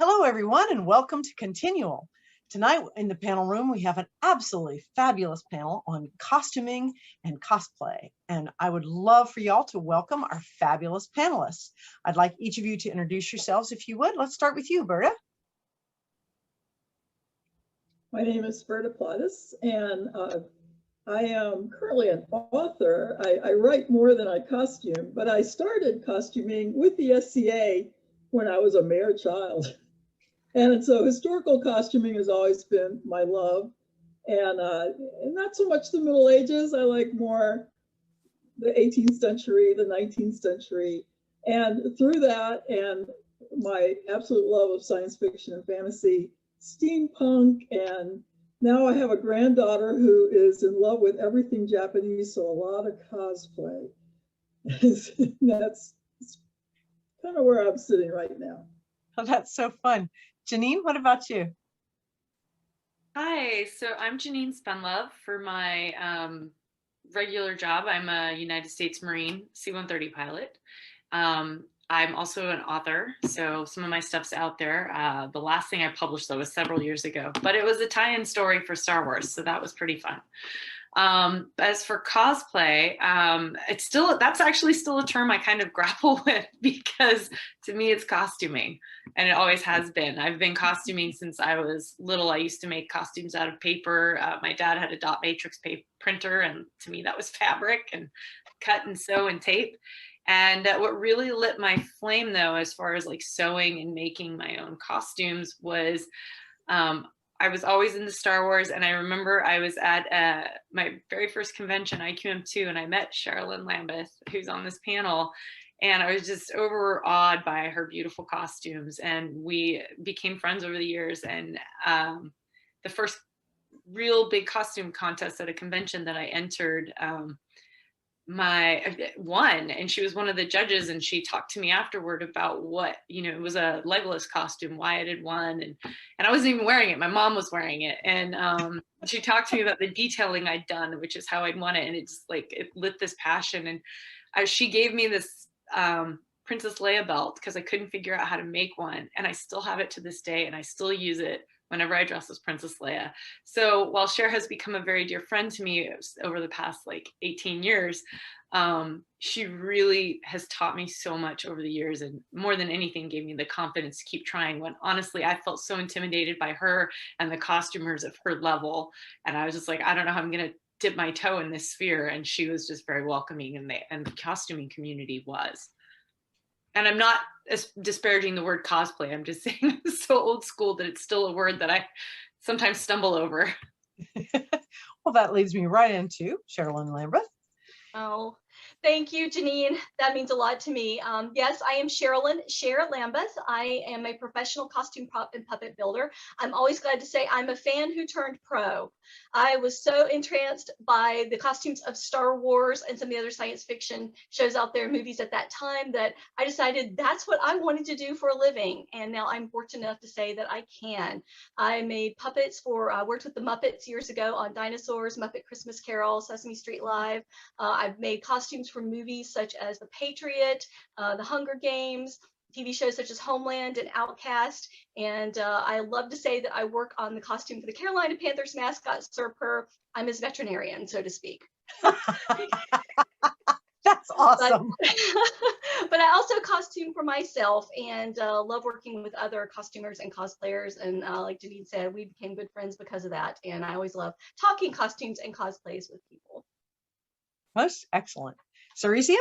Hello, everyone, and welcome to ConTinual. Tonight in the panel room, we have an absolutely fabulous panel on costuming and cosplay. And I would love for y'all to welcome our fabulous panelists. I'd like each of you to introduce yourselves, if you would. Let's start with you, Berta. My name is Berta Plottis, and I am currently an author. I write more than I costume, but I started costuming with the SCA when I was a mere child. And so historical costuming has always been my love. And not so much the Middle Ages. I like more the 18th century, the 19th century. And through that and my absolute love of science fiction and fantasy, steampunk, and now I have a granddaughter who is in love with everything Japanese, so a lot of cosplay. That's kind of where I'm sitting right now. Oh, that's so fun. Janine, what about you? Hi, so I'm Janine Spenlove. For my regular job, I'm a United States Marine C-130 pilot. I'm also an author, so some of my stuff's out there. The last thing I published, though, was several years ago, but it was a tie-in story for Star Wars, so that was pretty fun. As for cosplay, that's actually still a term I kind of grapple with, because to me it's costuming, and it always has been. I've been costuming since I was little. I used to make costumes out of paper. My dad had a dot matrix printer, and to me that was fabric and cut and sew and tape. And what really lit my flame, though, as far as like sewing and making my own costumes, was I was always into Star Wars, and I remember I was at my very first convention, IQM2, and I met Cheryl and Lambre, who's on this panel, and I was just overawed by her beautiful costumes, and we became friends over the years. And the first real big costume contest at a convention that I entered, won, and she was one of the judges, and she talked to me afterward about what, it was a Legolas costume, why it had won, and I wasn't even wearing it, my mom was wearing it, and she talked to me about the detailing I'd done, which is how I'd won it, and it just it lit this passion. And she gave me this Princess Leia belt because I couldn't figure out how to make one, and I still have it to this day, and I still use it whenever I dress as Princess Leia. So while Cher has become a very dear friend to me over the past 18 years, she really has taught me so much over the years, and more than anything gave me the confidence to keep trying, when honestly I felt so intimidated by her and the costumers of her level, and I was just like, I don't know how I'm gonna dip my toe in this sphere. And she was just very welcoming, and the costuming community was. And I'm not disparaging the word cosplay. I'm just saying it's so old school that it's still a word that I sometimes stumble over. Well, that leads me right into Cheryl and Lambre. Oh, thank you, Janine. That means a lot to me. Yes, I am Cheryl Lambre. I am a professional costume prop and puppet builder. I'm always glad to say I'm a fan who turned pro. I was so entranced by the costumes of Star Wars and some of the other science fiction shows out there, movies at that time, that I decided that's what I wanted to do for a living. And now I'm fortunate enough to say that I can. I made puppets worked with the Muppets years ago on Dinosaurs, Muppet Christmas Carol, Sesame Street Live. I've made costumes for movies such as The Patriot, The Hunger Games, TV shows such as Homeland and Outcast. And I love to say that I work on the costume for the Carolina Panthers mascot, Sir Purr. I'm his veterinarian, so to speak. That's awesome. But I also costume for myself, and love working with other costumers and cosplayers. And like Janine said, we became good friends because of that. And I always love talking costumes and cosplays with people. Most excellent. Ceresia?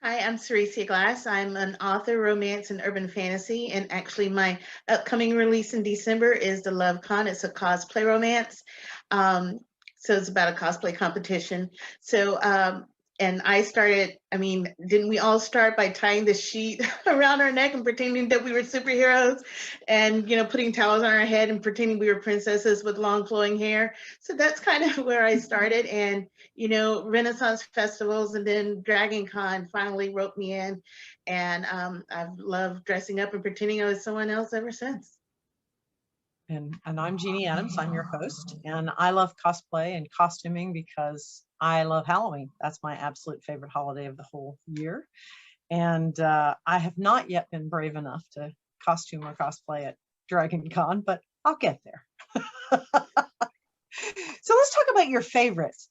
Hi, I'm Ceresia Glass. I'm an author, romance, and urban fantasy. And actually my upcoming release in December is The Love Con. It's a cosplay romance. So it's about a cosplay competition. So, and I started, didn't we all start by tying the sheet around our neck and pretending that we were superheroes, and, putting towels on our head and pretending we were princesses with long flowing hair? So that's kind of where I started. And, Renaissance festivals and then Dragon Con finally roped me in. And I've loved dressing up and pretending I was someone else ever since. And I'm Jeannie Adams. I'm your host, and I love cosplay and costuming because I love Halloween. That's my absolute favorite holiday of the whole year. And I have not yet been brave enough to costume or cosplay at Dragon Con, but I'll get there. So let's talk about your favorites.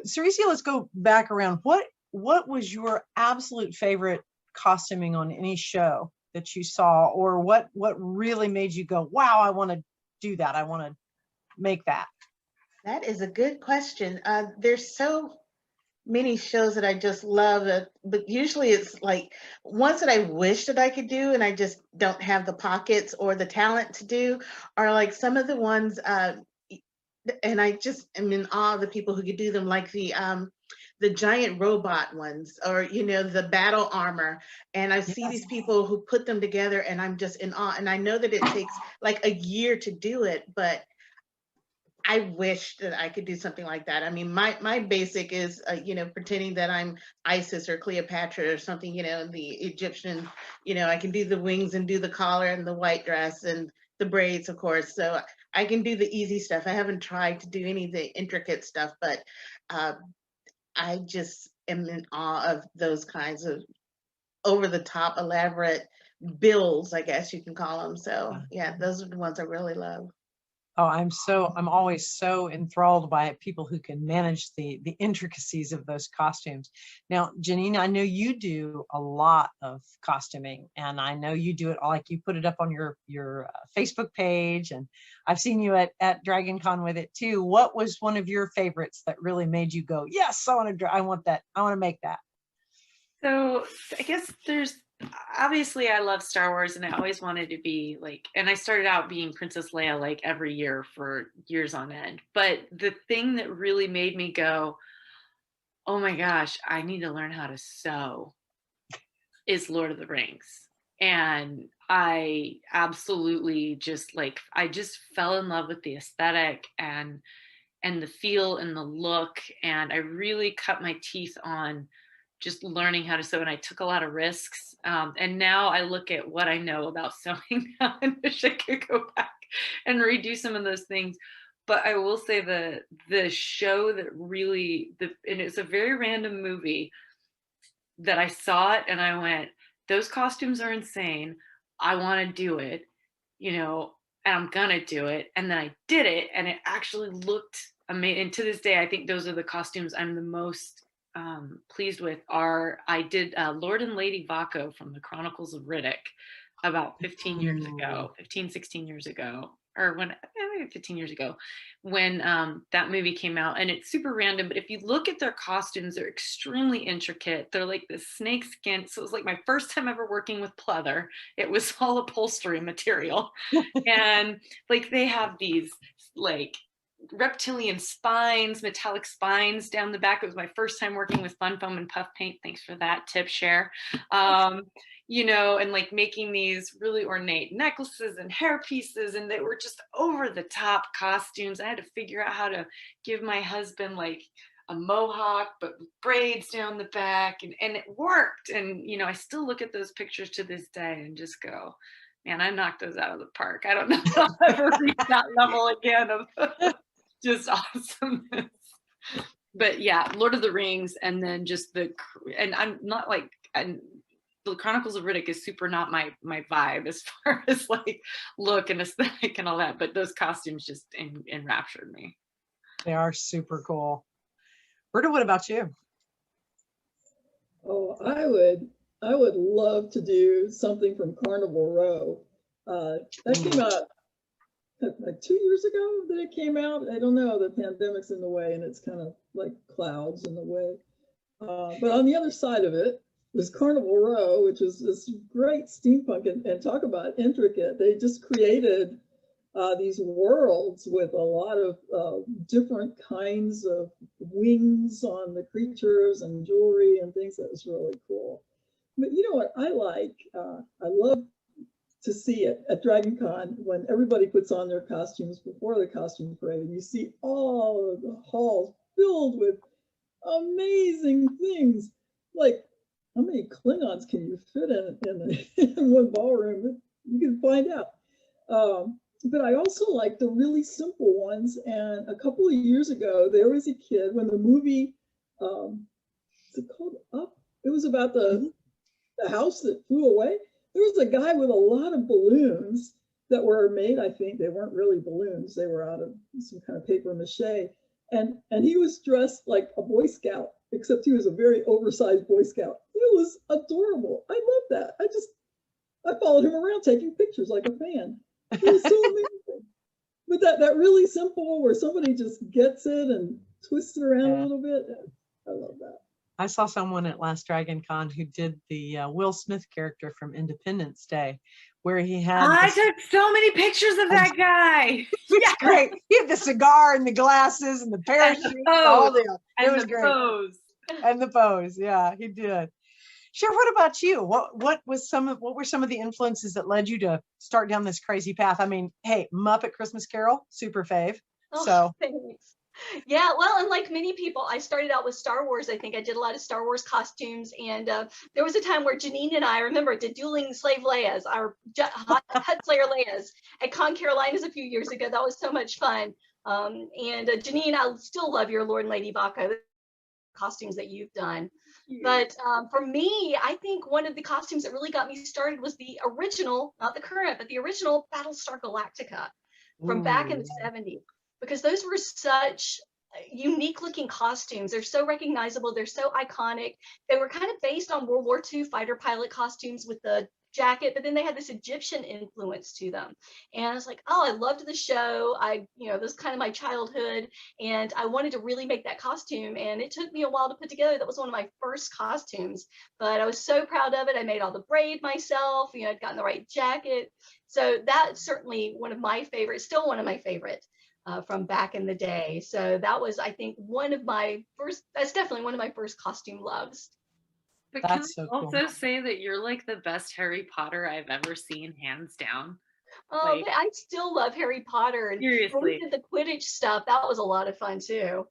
Cericia, let's go back around. What was your absolute favorite costuming on any show that you saw, or what really made you go, wow, I want to do that, I want to make that? That is a good question. There's so many shows that I just love, but usually it's like ones that I wish that I could do and I just don't have the pockets or the talent to do, are like some of the ones, and I just am in awe of the people who could do them, like the giant robot ones, or the battle armor. And I see these people who put them together and I'm just in awe. And I know that it takes like a year to do it, but I wish that I could do something like that. I mean, my basic is, pretending that I'm Isis or Cleopatra or something, the Egyptian, I can do the wings and do the collar and the white dress and the braids, of course. So I can do the easy stuff. I haven't tried to do any of the intricate stuff, but I just am in awe of those kinds of over the top, elaborate builds, I guess you can call them. So yeah, those are the ones I really love. Oh, I'm always so enthralled by people who can manage the intricacies of those costumes. Now, Janine, I know you do a lot of costuming, and I know you do it, like you put it up on your Facebook page, and I've seen you at Dragon Con with it too. What was one of your favorites that really made you go, yes, I want that, I want to make that? So I guess obviously I love Star Wars, and I always wanted to be like, and I started out being Princess Leia like every year for years on end. But the thing that really made me go, oh my gosh, I need to learn how to sew, is Lord of the Rings. And I absolutely I just fell in love with the aesthetic and the feel and the look. And I really cut my teeth on just learning how to sew, and I took a lot of risks. And now I look at what I know about sewing now and wish I could go back and redo some of those things. But I will say the show that really, and it's a very random movie that I saw it and I went, those costumes are insane. I want to do it, and I'm gonna do it. And then I did it, and it actually looked amazing. And to this day, I think those are the costumes I'm the most pleased with. I did Lord and Lady Vaco from the Chronicles of Riddick about 15 years ago, 16 years ago, or maybe 15 years ago, when that movie came out. And it's super random, but if you look at their costumes, they're extremely intricate. They're like this snake skin. So it was like my first time ever working with pleather. It was all upholstery material. And like they have these like reptilian spines, metallic spines down the back. It was my first time working with fun foam and puff paint. Thanks for that tip, Cher. And like making these really ornate necklaces and hair pieces, and they were just over the top costumes. I had to figure out how to give my husband like a mohawk, but with braids down the back, and it worked. And I still look at those pictures to this day and just go, man, I knocked those out of the park. I don't know if I'll ever reach that level again of just awesomeness. But yeah, Lord of the Rings, and then just and I'm not like, the Chronicles of Riddick is super not my vibe as far as like look and aesthetic and all that, but those costumes just enraptured me. They are super cool. Berta, what about you? Oh, I would love to do something from Carnival Row. That came out like 2 years ago that it came out. I don't know, the pandemic's in the way and it's kind of like clouds in the way. But on the other side of it was Carnival Row, which is this great steampunk, and talk about intricate. They just created these worlds with a lot of different kinds of wings on the creatures and jewelry and things. That was really cool. But you know what I like? I love to see it at Dragon Con when everybody puts on their costumes before the costume parade, and you see all of the halls filled with amazing things. Like, how many Klingons can you fit in one ballroom? You can find out. But I also like the really simple ones. And a couple of years ago, there was a kid when the movie, is it called Up? It was about the house that flew away. there was a guy with a lot of balloons that were made, I think they weren't really balloons, they were out of some kind of paper mache. And he was dressed like a Boy Scout, except he was a very oversized Boy Scout. It was adorable. I love that. I followed him around taking pictures like a fan. It was so amazing. But that really simple where somebody just gets it and twists it around a little bit. I love that. I saw someone at last Dragon Con who did the Will Smith character from Independence Day, where he had. I took so many pictures of that guy. Yeah, great. He had the cigar and the glasses and the parachute. It was great. Pose. And the pose. Yeah, he did. Cheryl, what about you? What were some of the influences that led you to start down this crazy path? I mean, hey, Muppet Christmas Carol, super fave. Oh, so thanks. Yeah, well, and like many people, I started out with Star Wars. I think I did a lot of Star Wars costumes, and there was a time where Janine and I, remember, did dueling slave Leias, our Hut Slayer Leias at Con Carolinas a few years ago. That was so much fun. And Janine, I still love your Lord and Lady Baca costumes that you've done. But for me, I think one of the costumes that really got me started was the original, not the current, but the original Battlestar Galactica from back in the 70s. Because those were such unique looking costumes. They're so recognizable. They're so iconic. They were kind of based on World War II fighter pilot costumes with the jacket, but then they had this Egyptian influence to them. And I was like, oh, I loved the show. This was kind of my childhood, and I wanted to really make that costume. And it took me a while to put together. That was one of my first costumes, but I was so proud of it. I made all the braid myself. I'd gotten the right jacket. So that's certainly one of my favorites, still one of my favorites. From back in the day. So that was, I think, that's definitely one of my first costume loves. But that's can I also say that you're like the best Harry Potter I've ever seen, hands down. Oh, but I still love Harry Potter. And seriously. When we did the Quidditch stuff, that was a lot of fun too.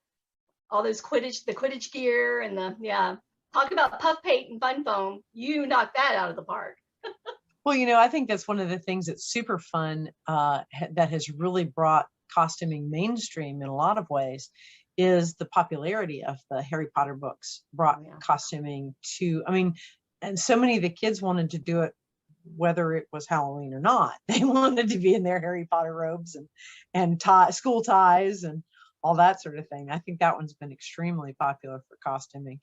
All those the Quidditch gear and talk about puff paint and fun foam. You knocked that out of the park. Well, I think that's one of the things that's super fun that has really brought costuming mainstream in a lot of ways is the popularity of the Harry Potter books brought costuming to, and so many of the kids wanted to do it, whether it was Halloween or not. They wanted to be in their Harry Potter robes and school ties and all that sort of thing. I think that one's been extremely popular for costuming.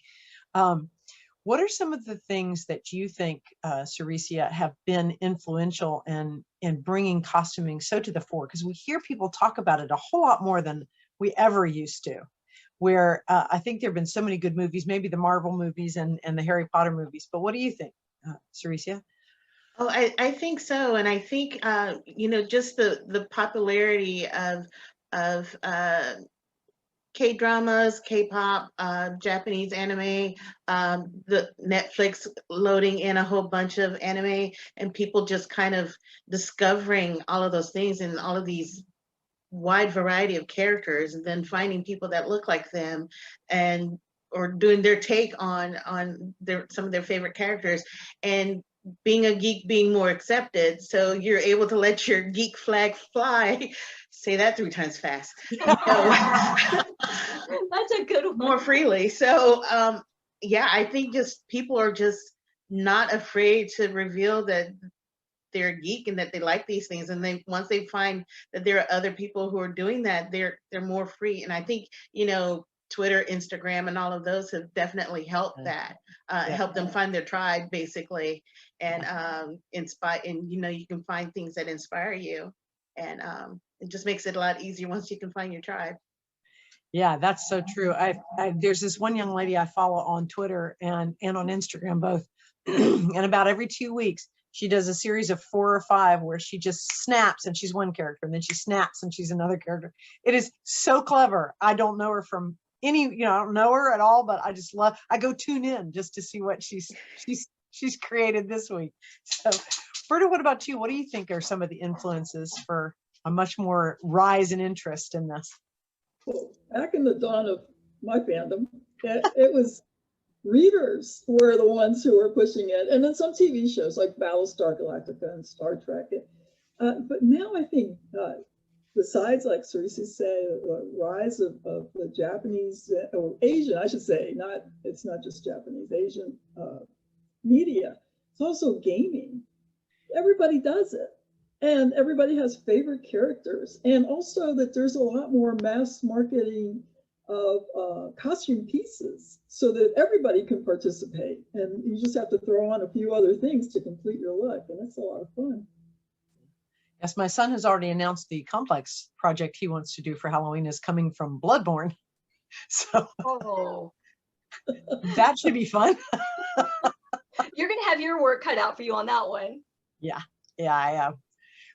What are some of the things that you think, Ceresia, have been influential in bringing costuming so to the fore? Because we hear people talk about it a whole lot more than we ever used to, where I think there have been so many good movies, maybe the Marvel movies and the Harry Potter movies. But what do you think, Ceresia? Oh, I think so. And I think, just the popularity of K-dramas, K-pop, Japanese anime, the Netflix loading in a whole bunch of anime, and people just kind of discovering all of those things and all of these wide variety of characters, and then finding people that look like them or doing their take on some of their favorite characters, and being a geek being more accepted. So you're able to let your geek flag fly. Say that 3 times fast. That's a good one. More freely. So I think just people are just not afraid to reveal that they're a geek and that they like these things. And then once they find that there are other people who are doing that, they're more free. And I think, Twitter, Instagram, and all of those have definitely helped that, help them find their tribe, basically, and inspire. And you can find things that inspire you, and it just makes it a lot easier once you can find your tribe. Yeah, that's so true. There's this one young lady I follow on Twitter and on Instagram both, and about every 2 weeks she does a series of 4 or 5 where she just snaps and she's one character, and then she snaps and she's another character. It is so clever. I don't know her from I don't know her at all, but I go tune in just to see what she's created this week. So, Berta, what about you? What do you think are some of the influences for a much more rise in interest in this? Well, back in the dawn of my fandom, it was readers were the ones who were pushing it, and then some TV shows like Battlestar Galactica and Star Trek. But now I think, besides, like Ceresia said, the rise of the Japanese or Asian, I should say, it's not just Japanese, Asian media. It's also gaming. everybody does it. And everybody has favorite characters. And also that there's a lot more mass marketing of costume pieces so that everybody can participate. And you just have to throw on a few other things to complete your look. And it's a lot of fun. Yes, my son has already announced the complex project he wants to do for Halloween is coming from Bloodborne. So Oh, that should be fun. you're going to have your work cut out for you on that one. Yeah, I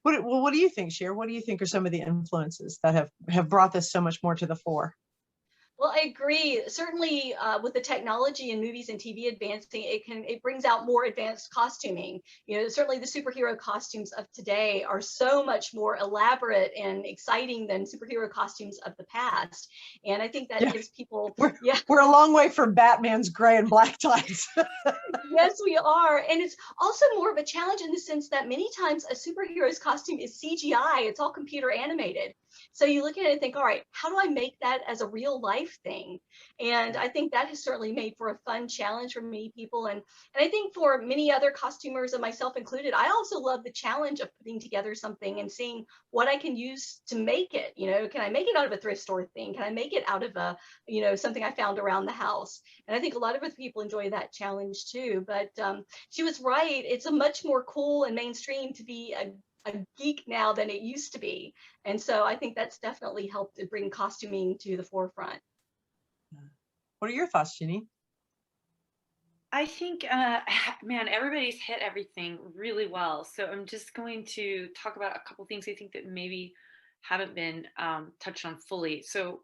what do you think, Cher? What do you think are some of the influences that have brought this so much more to the fore? Well, I agree. Certainly, with the technology in movies and TV advancing, it brings out more advanced costuming. You know, certainly the superhero costumes of today are so much more elaborate and exciting than superhero costumes of the past. And I think that gives people, we're a long way from Batman's gray and black ties. Yes, we are. And it's also more of a challenge in the sense that many times a superhero's costume is CGI. It's all computer animated. So you look at it and think, all right, how do I make that as a real life thing? And I think that has certainly made for a fun challenge for many people. And I think for many other costumers, and myself included, I also love the challenge of putting together something and seeing what I can use to make it. You know, can I make it out of a thrift store thing? Can I make it out of a, you know, something I found around the house? And I think a lot of other people enjoy that challenge too. But she was right. It's a much more cool and mainstream to be a geek now than it used to be. And so I think that's definitely helped to bring costuming to the forefront. What are your thoughts, Ginny? I think, man, everybody's hit everything really well. So I'm just going to talk about a couple things I think that maybe haven't been touched on fully. So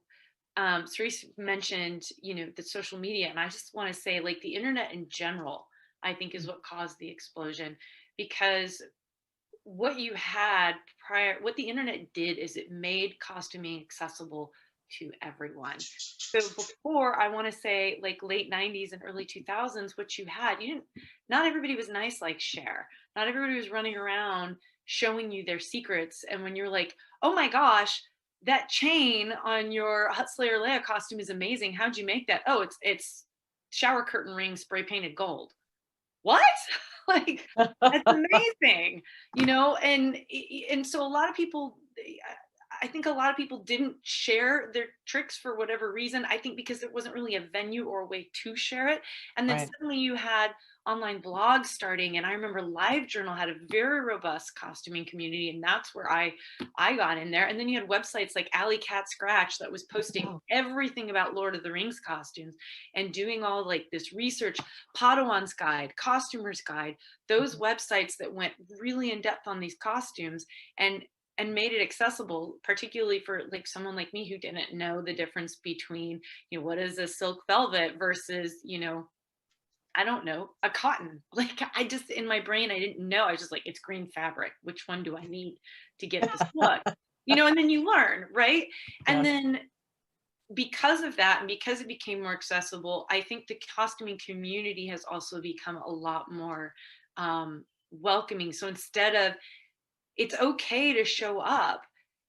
Cerise mentioned, you know, the social media, and I just want to say, like, the internet in general, I think is what caused the explosion, because what you had prior, what the internet did is it made costuming accessible to everyone. So before, I want to say like late 90s and early 2000s, what you had, not everybody was nice like Cher. Not everybody was running around showing you their secrets. And when you're like, oh my gosh, that chain on your Hut Slayer Leia costume is amazing. How'd you make that? Oh, it's shower curtain ring spray painted gold. What? Like, that's amazing, you know? And so a lot of people, I think a lot of people didn't share their tricks for whatever reason. I think because there wasn't really a venue or a way to share it. And then suddenly you had online blogs starting. And I remember LiveJournal had a very robust costuming community. And that's where I got in there. And then you had websites like Alley Cat Scratch that was posting everything about Lord of the Rings costumes and doing all like this research, Padawan's Guide, Costumer's Guide, those websites that went really in depth on these costumes and made it accessible, particularly for like someone like me who didn't know the difference between, you know, what is a silk velvet versus, you know, I don't know, a cotton. Like I just, in my brain, I didn't know. I was just like, it's green fabric. Which one do I need to get this look? You know, and then you learn, right? And then because of that, and because it became more accessible, I think the costuming community has also become a lot more welcoming. So instead of, it's okay to show up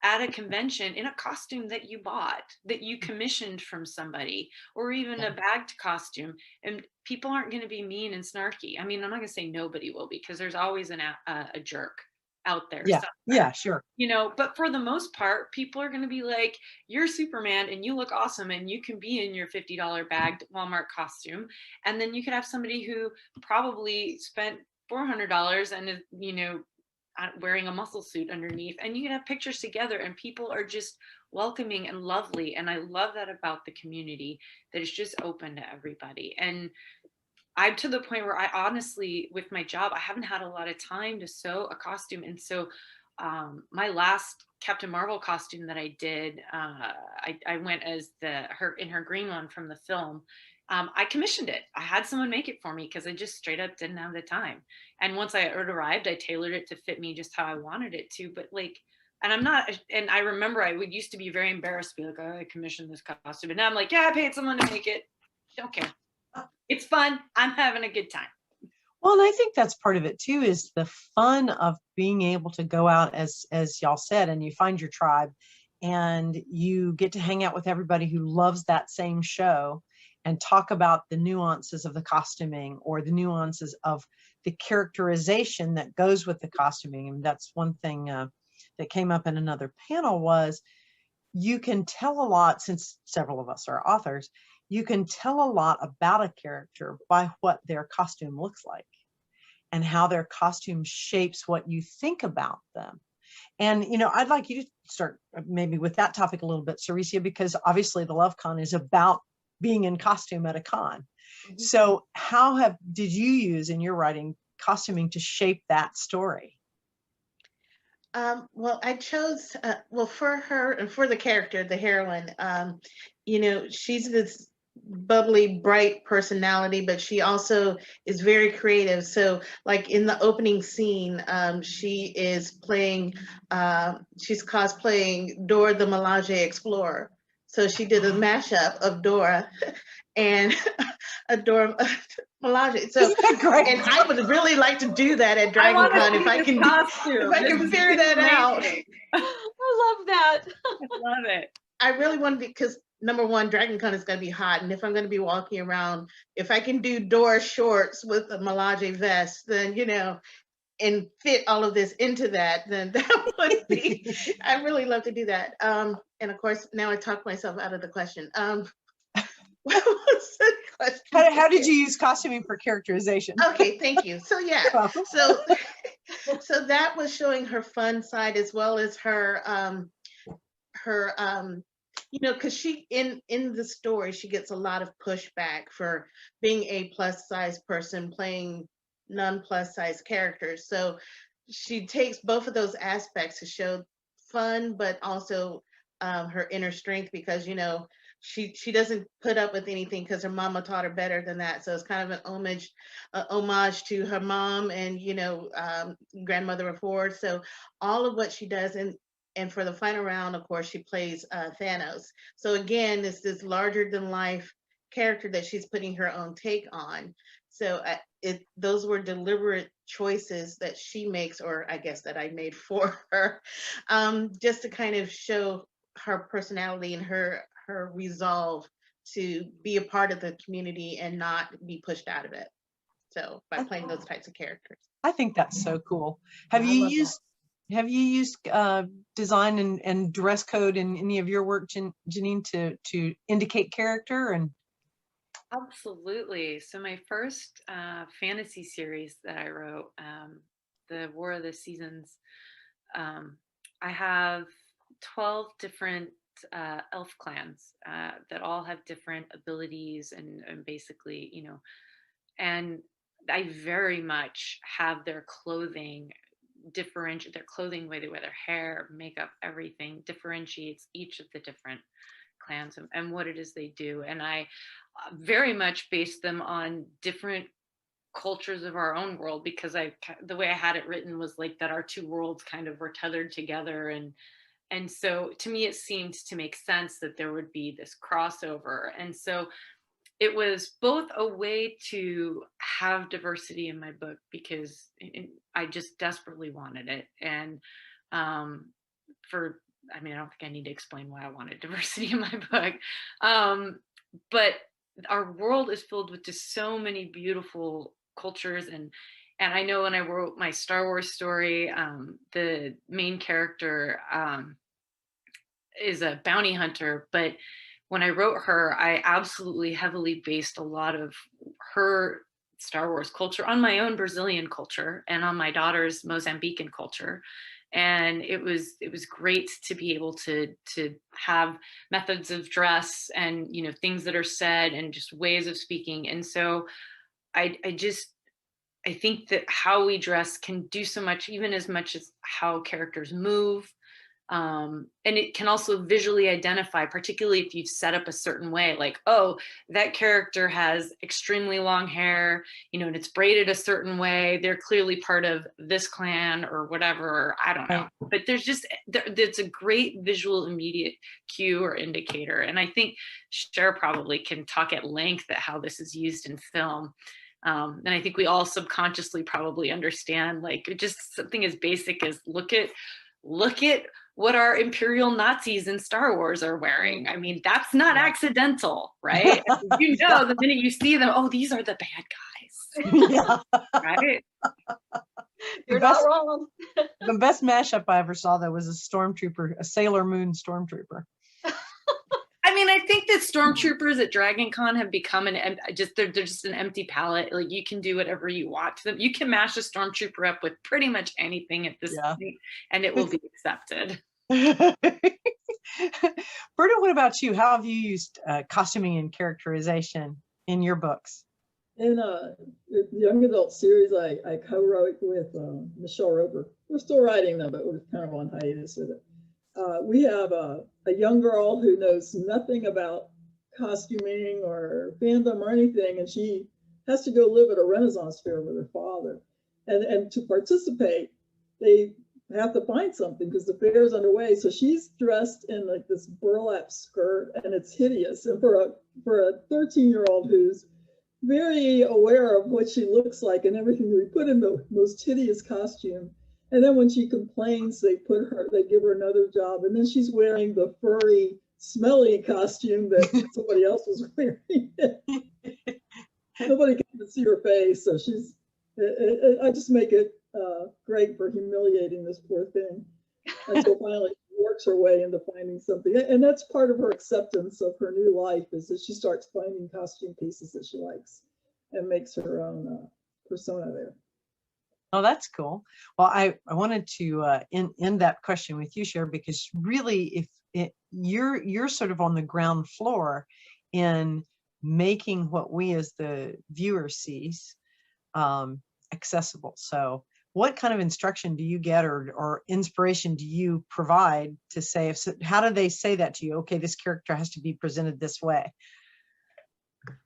at a convention in a costume that you bought, that you commissioned from somebody, or even a bagged costume, and people aren't going to be mean and snarky. I mean, I'm not going to say nobody will be, because there's always a jerk out there. Yeah, sure. You know, but for the most part, people are going to be like, you're Superman and you look awesome and you can be in your $50 bagged Walmart costume. And then you could have somebody who probably spent $400 and is, you know, wearing a muscle suit underneath, and you can have pictures together and people are just welcoming and lovely. And I love that about the community, that it's just open to everybody. And I'm to the point where I honestly, with my job, I haven't had a lot of time to sew a costume. And so my last Captain Marvel costume that I did, I went as in her green one from the film. I commissioned it. I had someone make it for me because I just straight up didn't have the time. And once it arrived, I tailored it to fit me just how I wanted it to. But like, and I remember I used to be very embarrassed to be like, oh, I commissioned this costume. And now I'm like, yeah, I paid someone to make it. Don't care. It's fun. I'm having a good time. Well, and I think that's part of it too, is the fun of being able to go out, as y'all said, and you find your tribe and you get to hang out with everybody who loves that same show and talk about the nuances of the costuming or the nuances of the characterization that goes with the costuming. And that's one thing that came up in another panel was you can tell a lot, since several of us are authors, you can tell a lot about a character by what their costume looks like and how their costume shapes what you think about them. And, you know, I'd like you to start maybe with that topic a little bit, Cericia, because obviously the Love Con is about being in costume at a con. So how did you use in your writing costuming to shape that story? Well, I chose, well, for her and for the character, the heroine, you know, she's this bubbly, bright personality, but she also is very creative. So like in the opening scene, she is playing, she's cosplaying Dora the Milaje Explorer. So she did a mashup of Dora and Dora Milaje. So, and I would really like to do that at Dragon Con if I can figure that out. I love that. I love it. I really want to, because number one, Dragon Con is going to be hot, and if I'm going to be walking around, if I can do Dora shorts with a Milaje vest, then, you know, and fit all of this into that, then that would be, I really love to do that. And of course, now I talked myself out of the question. What was the question? How did you use costuming for characterization? Okay, thank you. So yeah, so that was showing her fun side as well as her you know, because she in the story she gets a lot of pushback for being a plus size person playing non-plus size characters. So she takes both of those aspects to show fun, but also her inner strength, because, you know, she doesn't put up with anything because her mama taught her better than that. So it's kind of an homage to her mom and, you know, grandmother of four. So all of what she does, and for the final round, of course, she plays Thanos. So again, it's this larger than life character that she's putting her own take on. So those were deliberate choices that she makes, or I guess that I made for her, just to kind of show her personality and her resolve to be a part of the community and not be pushed out of it. So by playing those types of characters. I think that's so cool. Have you used design and dress code in any of your work, Janine, to indicate character? And absolutely. So my first fantasy series that I wrote, the War of the Seasons, I have 12 different elf clans that all have different abilities and basically, you know, and I very much have their clothing differentiate, their clothing, way they wear their hair, makeup, everything differentiates each of the different clans and what it is they do. And I very much base them on different cultures of our own world, because the way I had it written was like that our two worlds kind of were tethered together, and so to me it seemed to make sense that there would be this crossover. And so it was both a way to have diversity in my book, because I just desperately wanted it. And I don't think I need to explain why I wanted diversity in my book. But our world is filled with just so many beautiful cultures. And I know when I wrote my Star Wars story, the main character is a bounty hunter, but when I wrote her, I absolutely heavily based a lot of her Star Wars culture on my own Brazilian culture and on my daughter's Mozambican culture. And it was great to be able to have methods of dress and, you know, things that are said and just ways of speaking. And so I think that how we dress can do so much, even as much as how characters move. And it can also visually identify, particularly if you've set up a certain way, like, oh, that character has extremely long hair, you know, and it's braided a certain way. They're clearly part of this clan or whatever, or I don't know. But it's a great visual immediate cue or indicator. And I think Cheryl probably can talk at length at how this is used in film. And I think we all subconsciously probably understand, like, just something as basic as look at look at what our Imperial Nazis in Star Wars are wearing. I mean, that's not accidental, right? You know, the minute you see them, oh, these are the bad guys. Yeah. Right? You're not wrong. The best mashup I ever saw, that was a stormtrooper, a Sailor Moon stormtrooper. I mean, I think that stormtroopers at Dragon Con have become they're just an empty palette. Like, you can do whatever you want to them. You can mash a stormtrooper up with pretty much anything at this point, and it will be accepted. Berta, what about you? How have you used costuming and characterization in your books? In the young adult series, I co-wrote with Michelle Roper. We're still writing them, but we're kind of on hiatus with it. We have a young girl who knows nothing about costuming or fandom or anything, and she has to go live at a Renaissance fair with her father. And to participate, they have to find something because the fair is underway. So she's dressed in like this burlap skirt, and it's hideous. And for a 13-year-old who's very aware of what she looks like and everything, we put in the most hideous costume. And then when she complains, they give her another job. And then she's wearing the furry, smelly costume that somebody else was wearing. Nobody can see her face. So I just make it great for humiliating this poor thing until finally she works her way into finding something. And that's part of her acceptance of her new life, is that she starts finding costume pieces that she likes and makes her own persona there. Oh, that's cool. Well, I wanted to end that question with you, Cher, because really, you're sort of on the ground floor in making what we as the viewer sees accessible. So what kind of instruction do you get or inspiration do you provide to say, how do they say that to you? Okay, this character has to be presented this way.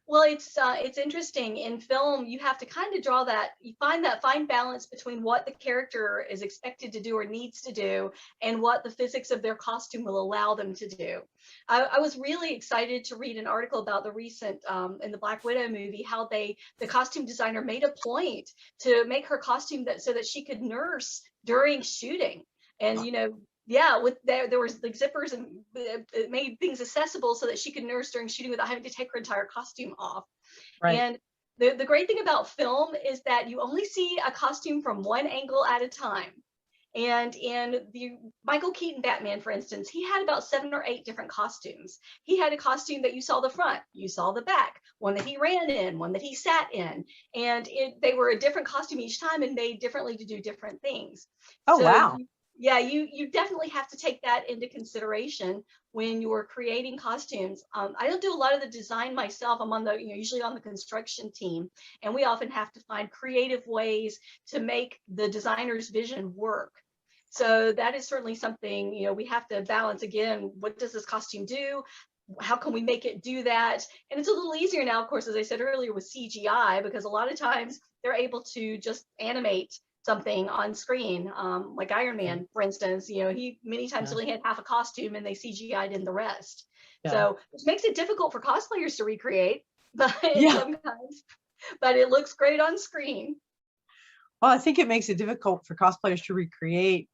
Well, it's interesting. In film, you have to kind of you find that fine balance between what the character is expected to do or needs to do and what the physics of their costume will allow them to do. I was really excited to read an article about the recent, in the Black Widow movie, how the costume designer made a point to make her costume so that she could nurse during shooting. And, there was like zippers, and it made things accessible so that she could nurse during shooting without having to take her entire costume off. Right. And the great thing about film is that you only see a costume from one angle at a time. And in the Michael Keaton Batman, for instance, he had about 7 or 8 different costumes. He had a costume that you saw the front, you saw the back, one that he ran in, one that he sat in. And they were a different costume each time and made differently to do different things. Oh, wow. Yeah, you definitely have to take that into consideration when you're creating costumes. I don't do a lot of the design myself. I'm usually on the construction team, and we often have to find creative ways to make the designer's vision work. So that is certainly something, we have to balance. Again, what does this costume do? How can we make it do that? And it's a little easier now, of course, as I said earlier, with CGI, because a lot of times they're able to just animate something on screen, like Iron Man, for instance. He many times only had half a costume and they CGI'd in the rest. Yeah. So which makes it difficult for cosplayers to recreate, but sometimes, but it looks great on screen. Well, I think it makes it difficult for cosplayers to recreate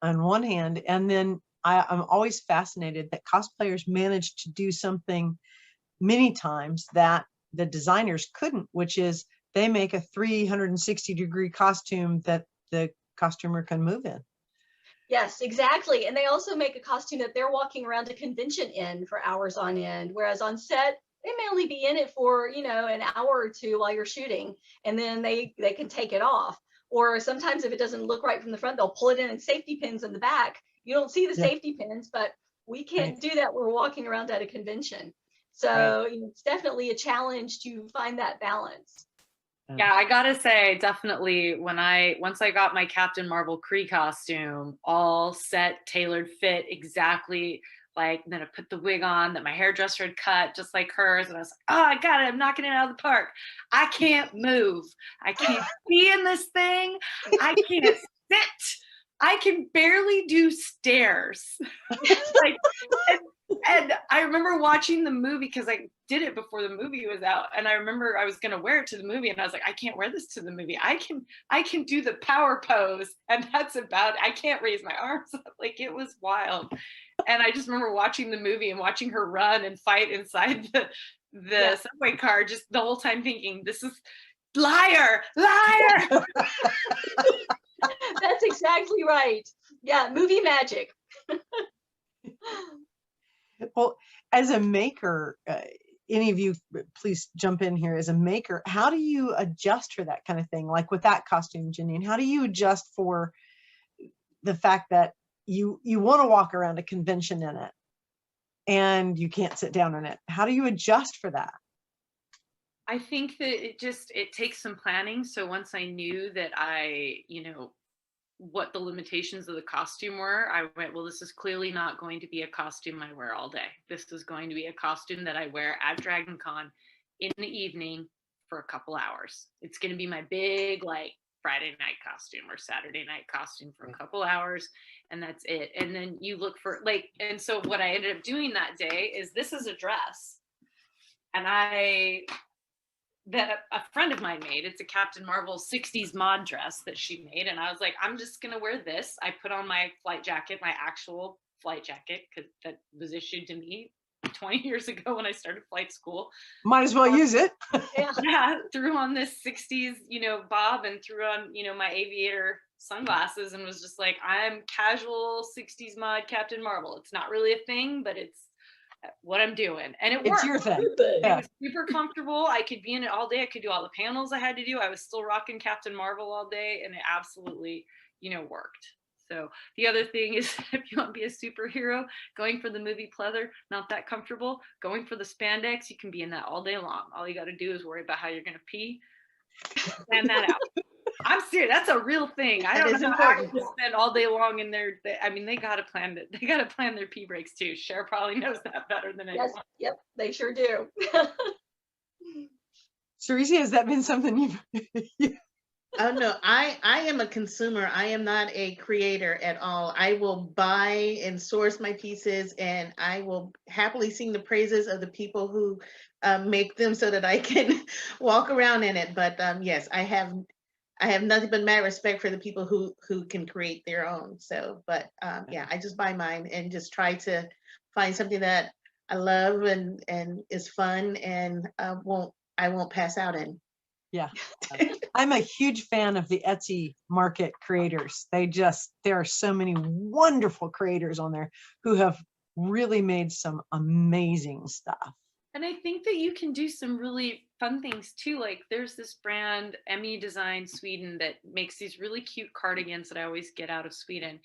on one hand, and then I'm always fascinated that cosplayers manage to do something many times that the designers couldn't, which is they make a 360-degree costume that the costumer can move in. Yes, exactly. And they also make a costume that they're walking around a convention in for hours on end, whereas on set, they may only be in it for, an hour or two while you're shooting, and then they can take it off. Or sometimes if it doesn't look right from the front, they'll pull it in and safety pins in the back. You don't see the safety pins, but we can't do that. We're walking around at a convention. So it's definitely a challenge to find that balance. Yeah, I gotta say, definitely once I got my Captain Marvel Kree costume all set, tailored fit exactly like, then I put the wig on that my hairdresser had cut just like hers, and I was like, oh, I got it, I'm knocking it out of the park. I can't move. I can't be in this thing. I can't sit. I can barely do stairs. Like, and I remember watching the movie because I did it before the movie was out, and I remember I was going to wear it to the movie, and I was like, I can't wear this to the movie. I can do the power pose, and that's about it. I can't raise my arms up. Like, it was wild. And I just remember watching the movie and watching her run and fight inside the subway car, just the whole time thinking, this is liar. That's exactly right. Yeah, movie magic. Well, as a maker, any of you please jump in here. As a maker, how do you adjust for that kind of thing? Like with that costume, Janine, how do you adjust for the fact that you want to walk around a convention in it and you can't sit down in it? How do you adjust for that? I think that it takes some planning. So once I knew that what the limitations of the costume were, I went, well, this is clearly not going to be a costume I wear all day. This is going to be a costume that I wear at Dragon Con in the evening for a couple hours. It's going to be my big, like, Friday night costume or Saturday night costume for a couple hours, and that's it. And then you look for, like, and so what I ended up doing that day is, this is a dress, and that a friend of mine made. It's a Captain Marvel 60s mod dress that she made. And I was like, I'm just going to wear this. I put on my flight jacket, my actual flight jacket, because that was issued to me 20 years ago when I started flight school. Might as well use it. Yeah, threw on this 60s, bob, and threw on, my aviator sunglasses, and was just like, I'm casual 60s mod Captain Marvel. It's not really a thing, but it's what I'm doing, and it worked. It's your thing. It was super comfortable. I could be in it all day. I could do all the panels I had to do. I was still rocking Captain Marvel all day, and it absolutely, worked. So the other thing is, if you want to be a superhero, going for the movie pleather, not that comfortable. Going for the spandex, you can be in that all day long. All you got to do is worry about how you're going to pee. Plan that out. I'm serious. That's a real thing. I don't know how artists spend all day long in there. They got to plan it. They got to plan their pee breaks too. Cher probably knows that better than anyone. Yes, yep, they sure do. Cerisi, has that been something you've? Oh no, I am a consumer. I am not a creator at all. I will buy and source my pieces, and I will happily sing the praises of the people who make them so that I can walk around in it. But yes, I have nothing but mad respect for the people who can create their own. So, but yeah, I just buy mine and just try to find something that I love and is fun, and I won't pass out in. Yeah, I'm a huge fan of the Etsy market creators. There are so many wonderful creators on there who have really made some amazing stuff. And I think that you can do some really fun things too. Like, there's this brand, Emmy Design Sweden, that makes these really cute cardigans that I always get out of Sweden.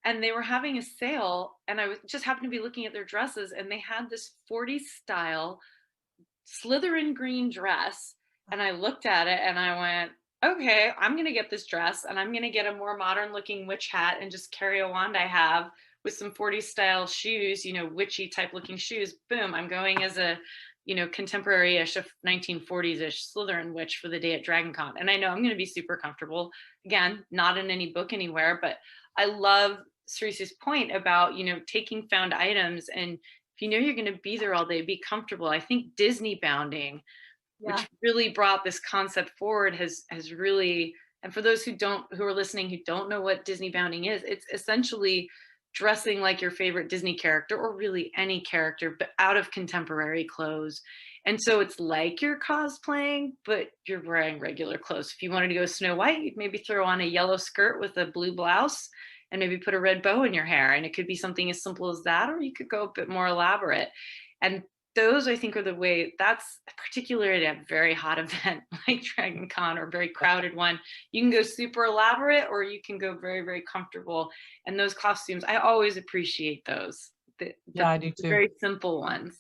And they were having a sale, and I just happened to be looking at their dresses, and they had this 40s style Slytherin green dress. And I looked at it and I went, okay, I'm going to get this dress, and I'm going to get a more modern looking witch hat and just carry a wand I have with some 40s style shoes, witchy type looking shoes. Boom, I'm going as a, contemporary-ish of 1940s-ish Slytherin witch for the day at Dragon Con. And I know I'm going to be super comfortable. Again, not in any book anywhere, but I love Cerisi's point about, taking found items, and if you're going to be there all day, be comfortable. I think Disney bounding, which really brought this concept forward, has really, and for those who are listening who don't know what Disney bounding is, it's essentially dressing like your favorite Disney character, or really any character, but out of contemporary clothes. And so it's like you're cosplaying, but you're wearing regular clothes. If you wanted to go Snow White, you'd maybe throw on a yellow skirt with a blue blouse and maybe put a red bow in your hair. And it could be something as simple as that, or you could go a bit more elaborate. And those, I think, are the way, that's particularly at a very hot event like Dragon Con, or a very crowded one. You can go super elaborate, or you can go very, very comfortable. And those costumes, I always appreciate those. Yeah, I do too. Very simple ones.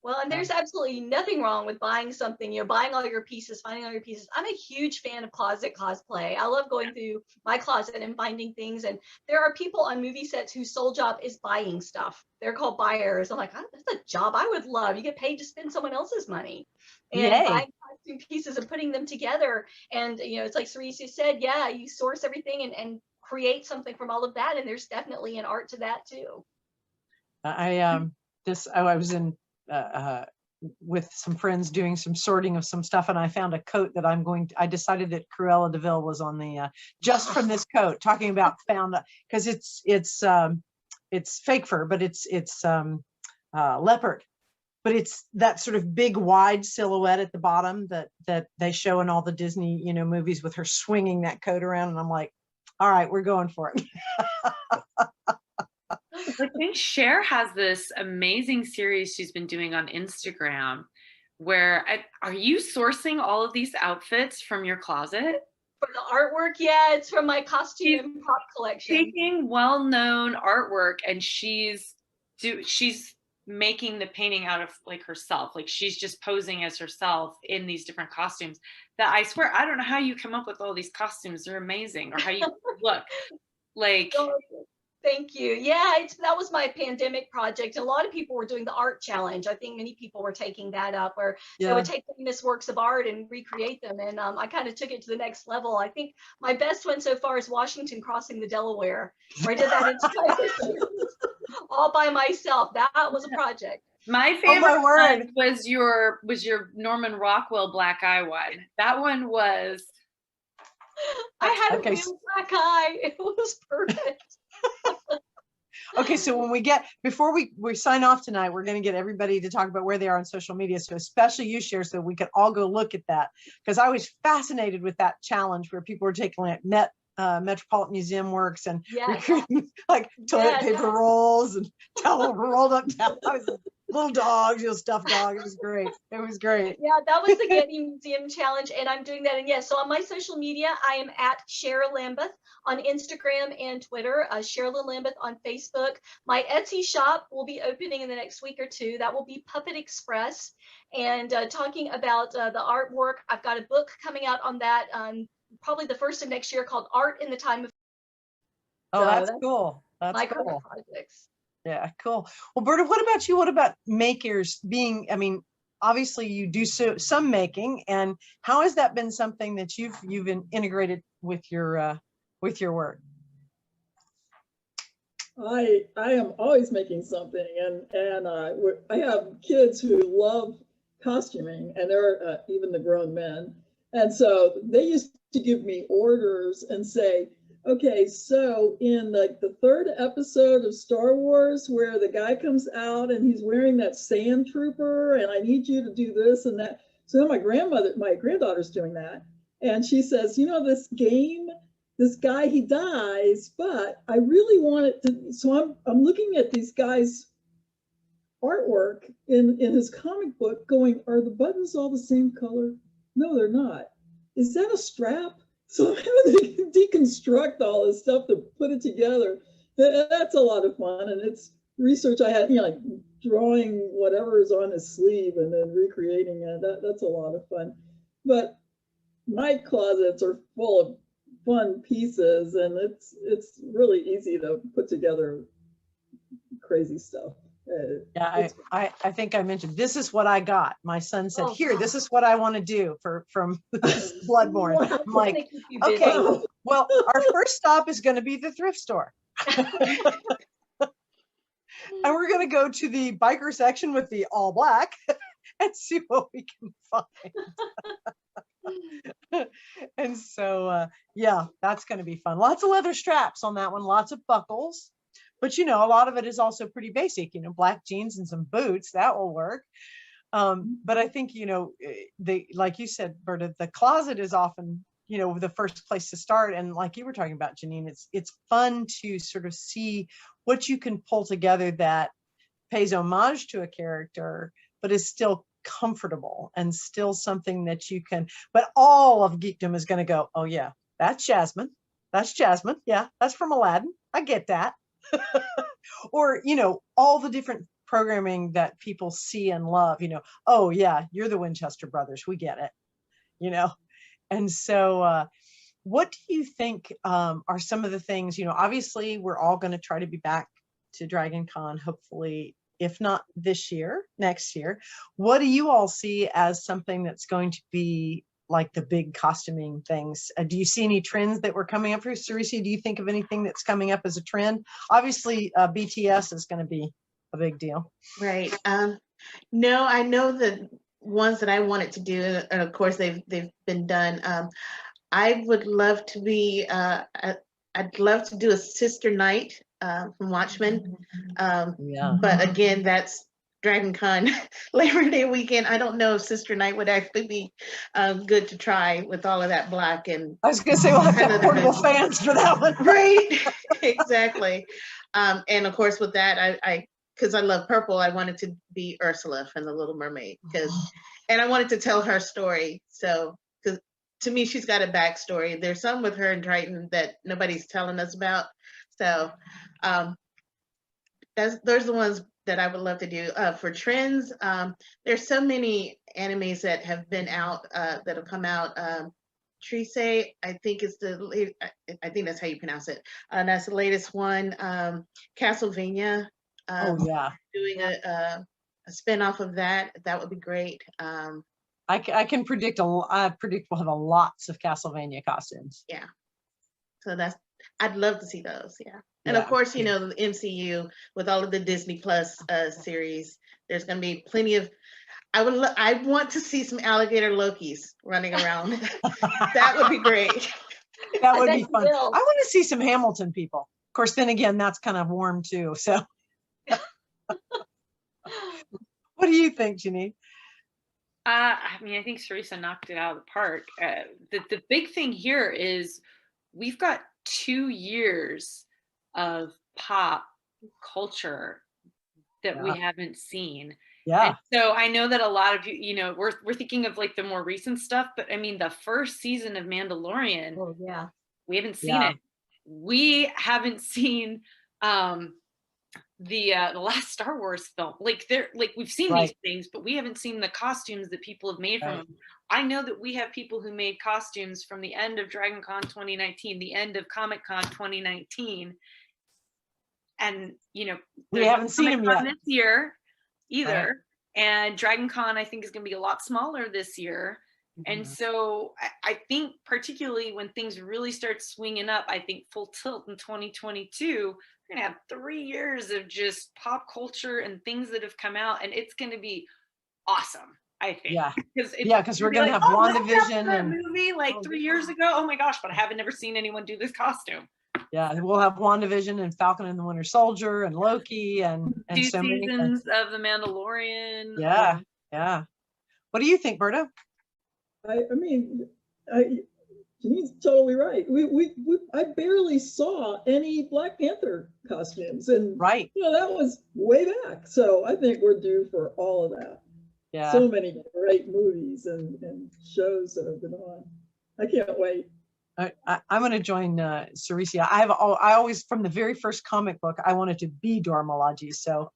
Well, and there's absolutely nothing wrong with buying something, buying all your pieces, finding all your pieces. I'm a huge fan of closet cosplay. I love going through my closet and finding things. And there are people on movie sets whose sole job is buying stuff. They're called buyers. I'm like, that's a job I would love. You get paid to spend someone else's money. And buying costume pieces and putting them together. And, it's like Cerisi said, yeah, you source everything and create something from all of that. And there's definitely an art to that too. I was in with some friends doing some sorting of some stuff, and I found a coat that I decided that Cruella de Vil was on the just from this coat, talking about found, because it's fake fur, but it's leopard, but it's that sort of big wide silhouette at the bottom that they show in all the Disney movies, with her swinging that coat around, and I'm like, all right, we're going for it. I think Cher has this amazing series she's been doing on Instagram where are you sourcing all of these outfits from your closet? For the artwork, yeah, it's from my costume and prop collection. Taking well-known artwork and she's making the painting out of like herself. Like she's just posing as herself in these different costumes that I swear, I don't know how you come up with all these costumes. They're amazing. Or how you look like. Thank you. Yeah, that was my pandemic project. A lot of people were doing the art challenge. I think many people were taking that up, where they would take famous works of art and recreate them. And I kind of took it to the next level. I think my best one so far is Washington crossing the Delaware, where I did that entire all by myself. That was a project. My favorite one was your Norman Rockwell black eye one. That one was. I had a real black eye. It was perfect. Okay, so before we sign off tonight, we're going to get everybody to talk about where they are on social media. So especially you, Cher, so we can all go look at that, because I was fascinated with that challenge where people were taking like Metropolitan Museum works and recreating like toilet paper rolls and towel rolled up down. I was little dogs, stuffed dog. It was great. It was great. Yeah, that was the Getty Museum challenge, and I'm doing that. And yes, so on my social media, I am at Cheryl Lambre on Instagram and Twitter, Cheryl and Lambre on Facebook. My Etsy shop will be opening in the next week or two. That will be Puppet Express, and talking about the artwork. I've got a book coming out on that, probably the first of next year, called Art in the Time of. Oh, that's cool. That's my cool. Projects. Yeah, cool. Well, Berta, what about you? What about makers being, obviously you do some making, and how has that been something that you've integrated with your work? I am always making something, and I have kids who love costuming, and they're even the grown men, and so they used to give me orders and say, okay, so in like the third episode of Star Wars, where the guy comes out and he's wearing that sand trooper, and I need you to do this and that. So then my granddaughter's doing that, and she says, this game, this guy, he dies, but I really want it to. So I'm looking at these guys' artwork in his comic book, going, are the buttons all the same color? No, they're not. Is that a strap? So I'm having to deconstruct all this stuff to put it together. That's a lot of fun, and it's research I had, like drawing whatever is on his sleeve and then recreating it. That's a lot of fun. But my closets are full of fun pieces, and it's really easy to put together crazy stuff. Yeah, I think I mentioned, this is what I got. My son said, here, this is what I want to do from Bloodborne. Wow. I'm like, okay, well, our first stop is going to be the thrift store. And we're going to go to the biker section with the all black and see what we can find. And so, yeah, that's going to be fun. Lots of leather straps on that one, lots of buckles. But, a lot of it is also pretty basic, black jeans and some boots, that will work. But I think, like you said, Berta, the closet is often, the first place to start. And like you were talking about, Janine, it's fun to sort of see what you can pull together that pays homage to a character, but is still comfortable and still something that you can, but all of geekdom is going to go, oh yeah, that's Jasmine. That's Jasmine. Yeah, that's from Aladdin. I get that. Or, all the different programming that people see and love, oh yeah, you're the Winchester brothers. We get it, And so, what do you think are some of the things, obviously we're all going to try to be back to Dragon Con, hopefully, if not this year, next year. What do you all see as something that's going to be like the big costuming things. Do you see any trends that were coming up for Cerisa? Do you think of anything that's coming up as a trend? Obviously, BTS is going to be a big deal. Right. No, I know the ones that I wanted to do, and of course they've been done. I would love to be. I'd love to do a Sister Night from Watchmen. Yeah. But again, that's Dragon Con Labor Day weekend. I don't know if Sister Night would actually be good to try with all of that black and. I was going to say we'll have to have portable fans for that one. Right. Exactly. And of course, with that, because I love purple, I wanted to be Ursula from the Little Mermaid and I wanted to tell her story. So, because to me, she's got a backstory. There's some with her and Triton that nobody's telling us about. So, those are the ones that I would love to do. For trends, there's so many animes that have been out, that have come out. Trise, I think is I think that's how you pronounce it. That's the latest one. Castlevania. Oh yeah. Doing a spin-off of that would be great. I can predict we'll have lots of Castlevania costumes. Yeah. So I'd love to see those. Yeah. And of course, the MCU with all of the Disney Plus series, there's going to be plenty of. I want to see some alligator Lokis running around. That would be great. That would be fun. I want to see some Hamilton people. Of course, then again, that's kind of warm too. So. What do you think, Janine? I mean, I think Cerisa knocked it out of the park. The big thing here is we've got 2 years of pop culture that we haven't seen. Yeah. And so I know that a lot of you, we're thinking of like the more recent stuff, but I mean, the first season of Mandalorian, we haven't seen it. We haven't seen the last Star Wars film. Like we've seen these things, but we haven't seen the costumes that people have made from them. I know that we have people who made costumes from the end of Dragon Con 2019, the end of Comic Con 2019, and we haven't seen them yet this year either. And Dragon Con, I think, is going to be a lot smaller this year. And so I think particularly when things really start swinging up, I think full tilt in 2022, we're going to have 3 years of just pop culture and things that have come out, and it's going to be awesome, I think. Yeah, because we're going to have WandaVision and movie like 3 years ago. Oh my gosh, but I haven't never seen anyone do this costume. Yeah, we'll have WandaVision and Falcon and the Winter Soldier and Loki and 2 so many seasons of The Mandalorian. Yeah. What do you think, Berta? I mean, Janine's totally right. I barely saw any Black Panther costumes, and that was way back. So I think we're due for all of that. Yeah. So many great movies and shows that have been on. I can't wait. I'm going to join Cerisa. I always, from the very first comic book, I wanted to be Dora Milaje. So,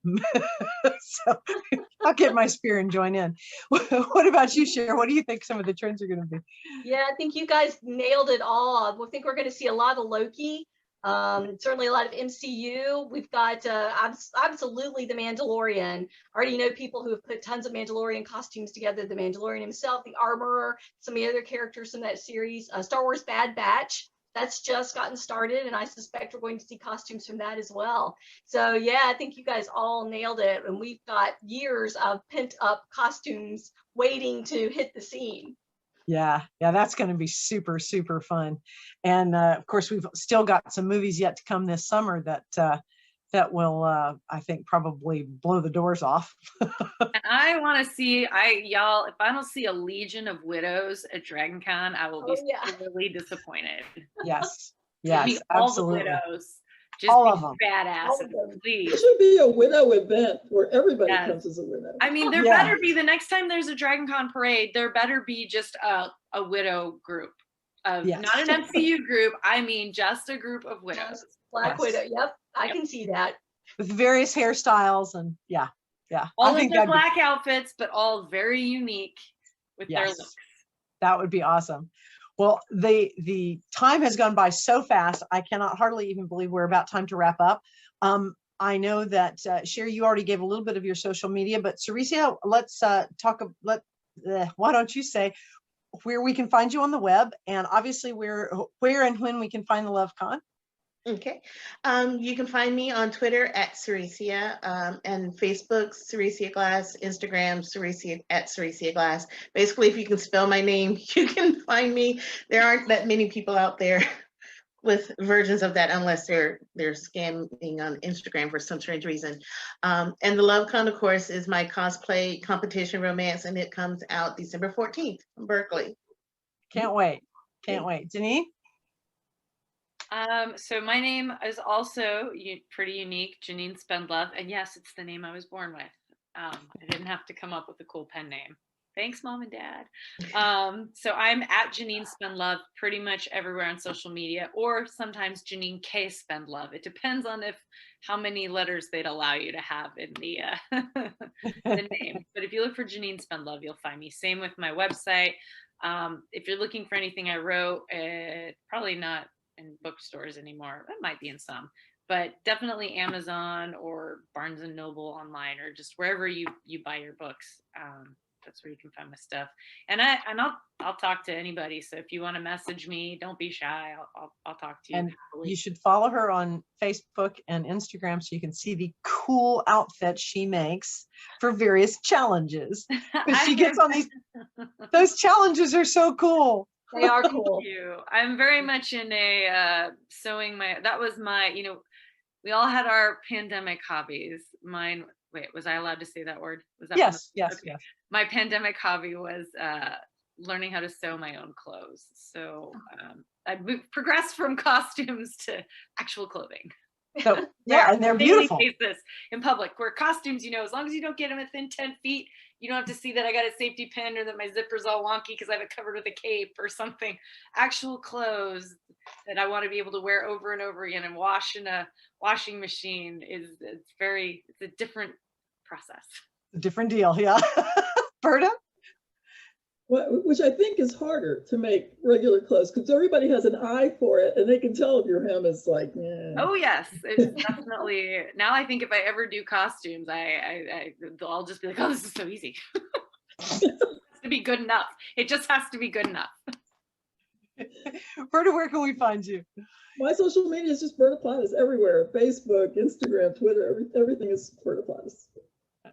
I'll get my spear and join in. What about you, Cher? What do you think some of the trends are going to be? Yeah, I think you guys nailed it all. I think we're going to see a lot of Loki. Certainly a lot of MCU. We've got absolutely the Mandalorian. I already know people who have put tons of Mandalorian costumes together. The Mandalorian himself, the Armorer, some of the other characters in that series. Star Wars Bad Batch, that's just gotten started, and I suspect we're going to see costumes from that as well. So yeah, I think you guys all nailed it, and we've got years of pent up costumes waiting to hit the scene. Yeah, that's going to be super, super fun. And of course, we've still got some movies yet to come this summer that will, I think, probably blow the doors off. And I want to see, y'all, if I don't see a Legion of Widows at Dragon Con, I will be really disappointed. Yes, absolutely. All the widows. Just all of them. Badass, please. There should be a widow event where everybody comes as a widow. I mean, there better be, the next time there's a Dragon Con parade, there better be just a widow group. Not an MCU group. I mean, just a group of widows. Black Widow. Yep, I can see that. With various hairstyles and all of their black outfits, but all very unique with their looks. That would be awesome. Well, the time has gone by so fast, I cannot hardly even believe we're about time to wrap up. I know that, Cher, you already gave a little bit of your social media, but Cerisa, let's why don't you say, where we can find you on the web, and obviously where and when we can find the Love Con. Okay. You can find me on Twitter at Ceresia, and Facebook, Ceresia Glass, Instagram, Ceresia at Ceresia Glass. Basically, if you can spell my name, you can find me. There aren't that many people out there with versions of that unless they're scamming on Instagram for some strange reason. And the Love Con, of course, is my cosplay competition romance, and it comes out December 14th from Berkeley. Can't wait. Can't wait. Janine? So my name is also pretty unique, Janine Spendlove, and yes, it's the name I was born with. I didn't have to come up with a cool pen name. Thanks, Mom and Dad. So I'm at Janine Spendlove pretty much everywhere on social media, or sometimes Janine K Spendlove. It depends on how many letters they'd allow you to have in the the name. But if you look for Janine Spendlove, you'll find me. Same with my website. If you're looking for anything I wrote, probably not in bookstores anymore. It might be in some, but definitely Amazon or Barnes and Noble online, or just wherever you buy your books. That's where you can find my stuff. And I'll talk to anybody. So if you want to message me, don't be shy. I'll talk to you. And you should follow her on Facebook and Instagram so you can see the cool outfits she makes for various challenges. Because she gets on those challenges are so cool. They are cool. Thank you. I'm very much in a sewing. That was my, we all had our pandemic hobbies. Mine, wait, was I allowed to say that word? Was that yes. Okay. Yes. My pandemic hobby was learning how to sew my own clothes. So I progressed from costumes to actual clothing. So yeah, and they're beautiful. Cases in public where costumes, as long as you don't get them within 10 feet, you don't have to see that I got a safety pin or that my zipper's all wonky because I have it covered with a cape or something. Actual clothes that I want to be able to wear over and over again and wash in a washing machine it's a different process. A different deal, yeah. Berta? Which I think is harder to make regular clothes because everybody has an eye for it and they can tell if your hem is like, eh. Oh yes, it's definitely. Now I think if I ever do costumes, I'll just be like, oh, this is so easy. It has to be good enough. It just has to be good enough. Berta, where can we find you? My social media is just Berta Plottis everywhere. Facebook, Instagram, Twitter, everything is Berta Plottis.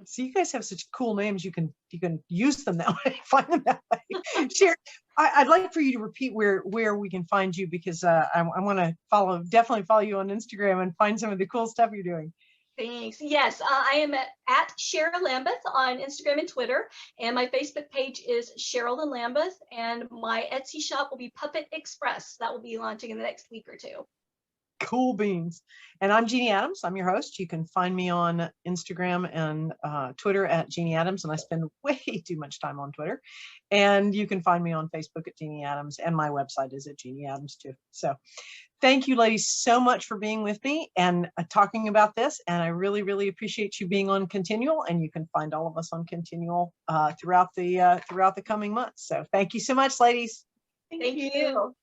So you guys have such cool names. You can use them that way. Find them that way. Share. I'd like for you to repeat where we can find you, because I want to definitely follow you on Instagram and find some of the cool stuff you're doing. Thanks. Yes, I am at Cheryl Lambeth on Instagram and Twitter, and my Facebook page is Cheryl and Lambeth, and my Etsy shop will be Puppet Express. That will be launching in the next week or two. Cool beans. And I'm Jeannie Adams. I'm your host. You can find me on Instagram and Twitter at Jeannie Adams, and I spend way too much time on Twitter. And you can find me on Facebook at Jeannie Adams, and my website is at Jeannie Adams too. So thank you, ladies, so much for being with me and talking about this. And I really, really appreciate you being on ConTinual, and you can find all of us on ConTinual throughout the coming months. So thank you so much, ladies. Thank you.